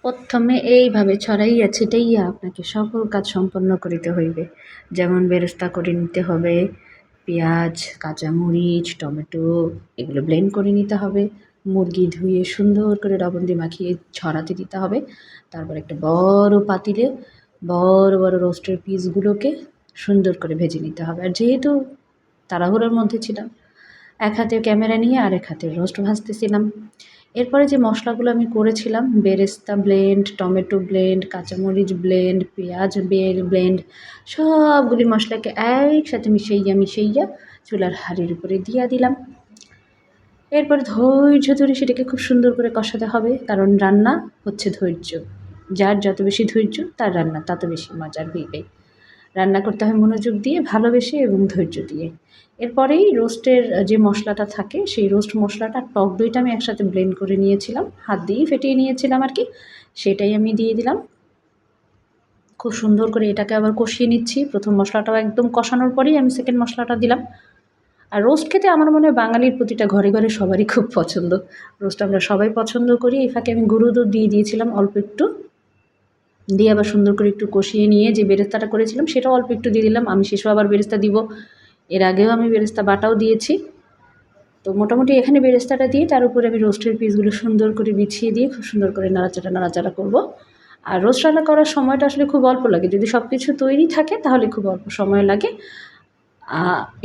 প্রথমে এইভাবে ছড়াইয়া ছিটাইয়া আপনাকে সকল কাজ সম্পন্ন করিতে হইবে। যেমন বেরেস্তা করে নিতে হবে, পেঁয়াজ, কাঁচামরিচ, টমেটো এগুলো ব্লেন্ড করে নিতে হবে। মুরগি ধুয়ে সুন্দর করে লবণ দিয়ে মাখিয়ে ছড়াতে দিতে হবে। তারপর একটা বড় পাতিলে বড় বড় রোস্টের পিসগুলোকে সুন্দর করে ভেজে নিতে হবে। আর যেহেতু তাড়াহুড়োর মধ্যে ছিলাম, এক হাতে ক্যামেরা নিয়ে আর এক হাতে রোস্ট ভাজতেছিলাম। এরপরে যে মশলাগুলো আমি করেছিলাম, বেরেস্তা ব্লেন্ড, টমেটো ব্লেন্ড, কাঁচামরিচ ব্লেন্ড, পেঁয়াজ ব্লেন্ড, সবগুলি মশলাকে একসাথে মিশাইয়া চুলার হাঁড়ির উপরে দিয়ে দিলাম। এরপর ধৈর্য ধরে সেটাকে খুব সুন্দর করে কষাতে হবে, কারণ রান্না হচ্ছে ধৈর্য। যার যত বেশি ধৈর্য তার রান্না তত বেশি মজার হইবে। রান্না করতে হয় মনোযোগ দিয়ে, ভালোবেসে এবং ধৈর্য দিয়ে। এরপরেই রোস্টের যে মশলাটা থাকে, সেই রোস্ট মশলাটা, টক দইটা আমি একসাথে ব্লেন্ড করে নিয়েছিলাম, হাত দিয়েই ফেটিয়ে নিয়েছিলাম আর কি, সেটাই আমি দিয়ে দিলাম। খুব সুন্দর করে এটাকে আবার কষিয়ে নিচ্ছি। প্রথম মশলাটাও একদম কষানোর পরেই আমি সেকেন্ড মশলাটা দিলাম। আর রোস্ট খেতে আমার মনে হয় বাঙালির প্রতিটা ঘরে ঘরে সবারই খুব পছন্দ। রোস্ট আমরা সবাই পছন্দ করি। এই ফাঁকে আমি গুঁড়ো দুধ দিয়ে দিয়েছিলাম অল্প একটু, দিয়ে আবার সুন্দর করে একটু কষিয়ে নিয়ে যে বেরেস্তাটা করেছিলাম সেটাও অল্প একটু দিয়ে দিলাম। আমি শেষেও আবার বেরেস্তা দিব, এর আগেও আমি বেরেস্তা বাটাও দিয়েছি। তো মোটামুটি এখানে বেরেস্তাটা দিয়ে তার উপরে আমি রোস্টের পিসগুলো সুন্দর করে বিছিয়ে দিয়ে খুব সুন্দর করে নাড়াচাড়া করব। আর রোস্ট রান্না করার সময়টা আসলে খুব অল্প লাগে, যদি সব কিছু তৈরি থাকে তাহলে খুব অল্প সময় লাগে।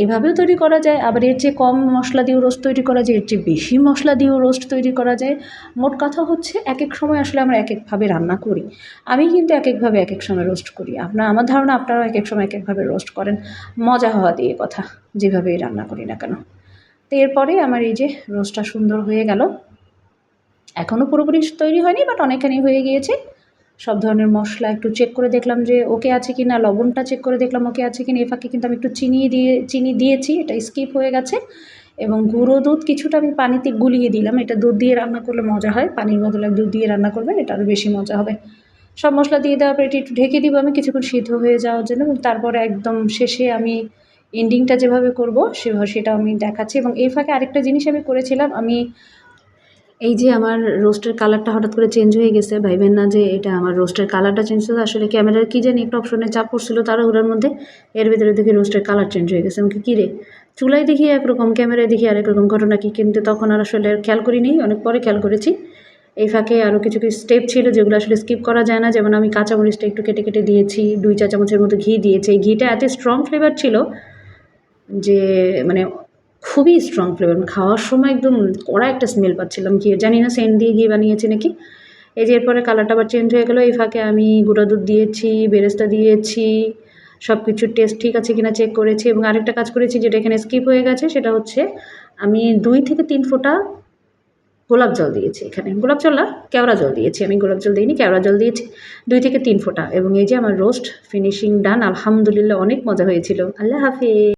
এভাবেও তৈরি করা যায়, আবার এর চেয়ে কম মশলা দিয়েও রোস্ট তৈরি করা যায়, এর চেয়ে বেশি মশলা দিয়েও রোস্ট তৈরি করা যায়। মোট কথা হচ্ছে এক এক সময় আসলে আমরা এক একভাবে রান্না করি। আমি কিন্তু এক একভাবে এক এক সময় রোস্ট করি। আমার ধারণা আপনারাও এক এক সময় এক একভাবে রোস্ট করেন, মজা হওয়া দিয়ে কথা, যেভাবেই রান্না করি না কেন। তো এরপরে আমার এই যে রোস্টটা সুন্দর হয়ে গেল। এখনও পুরোপুরি তৈরি হয়নি, বাট অনেকখানি হয়ে গিয়েছে। সব ধরনের মশলা একটু চেক করে দেখলাম যে ওকে আছে কি না, লবণটা চেক করে দেখলাম ওকে আছে কি না। এ ফাঁকে কিন্তু আমি একটু চিনি দিয়েছি, এটা স্কিপ হয়ে গেছে। এবং গুঁড়ো দুধ কিছুটা আমি পানিতে গুলিয়ে দিলাম। এটা দুধ দিয়ে রান্না করলে মজা হয়, পানির বদলে দুধ দিয়ে রান্না করবেন, এটা আরও বেশি মজা হবে। সব মশলা দিয়ে দেওয়ার পর এটি একটু ঢেকে দিব আমি কিছুক্ষণ সিদ্ধ হয়ে যাওয়ার জন্য, এবং তারপরে একদম শেষে আমি এন্ডিংটা যেভাবে করব সেটাও আমি দেখাচ্ছি। এবং এই ফাঁকে আরেকটা জিনিস আমি করেছিলাম, আমি এই যে আমার রোস্টের কালারটা হঠাৎ করে চেঞ্জ হয়ে গেছে, ভাইবেন না যে এটা আমার রোস্টের কালারটা চেঞ্জ হয়েছে, আসলে ক্যামেরার কী জানি একটা অপশনে চাপ পড়ছিল তাড়াহুড়োর মধ্যে, এর ভিতরে দেখি রোস্টের কালার চেঞ্জ হয়ে গেছে। আমাকে কী রে, চুলায় দেখি একরকম, ক্যামেরায় দেখি আরেক রকম, ঘটনা কী? কিন্তু তখন আর আসলে খেয়াল করিনি, অনেক পরে খেয়াল করেছি। এই ফাঁকে আরও কিছু স্টেপ ছিল যেগুলো আসলে স্কিপ করা যায় না, যেমন আমি কাঁচামরিচটা একটু কেটে কেটে দিয়েছি, 2 চা চামচের মতো ঘি দিয়েছি। এই ঘিটা এত স্ট্রং ফ্লেভার ছিল যে মানে খুবই স্ট্রং ফ্লেভার, খাওয়ার সময় একদম কড়া একটা স্মেল পাচ্ছিলাম। ঘি জানি না সেন্ট দিয়ে ঘি বানিয়েছি নাকি। এই যে এরপরে কালারটা আবার চেঞ্জ হয়ে গেলো। এই ফাঁকে আমি গুঁড়া দুধ দিয়েছি, বেরেস্তা দিয়েছি, সব কিছুর টেস্ট ঠিক আছে কিনা চেক করেছি। এবং আরেকটা কাজ করেছি যেটা এখানে স্কিপ হয়ে গেছে, সেটা হচ্ছে আমি 2 থেকে 3 ফোঁটা গোলাপ জল দিয়েছি। এখানে গোলাপ জল না, কেওড়া জল দিয়েছি। আমি গোলাপ জল দিইনি, কেওড়া জল দিয়েছি 2 থেকে 3 ফোঁটা। এবং এই যে আমার রোস্ট ফিনিশিং ডান, আলহামদুলিল্লাহ অনেক মজা হয়েছিল। আল্লাহ হাফেজ।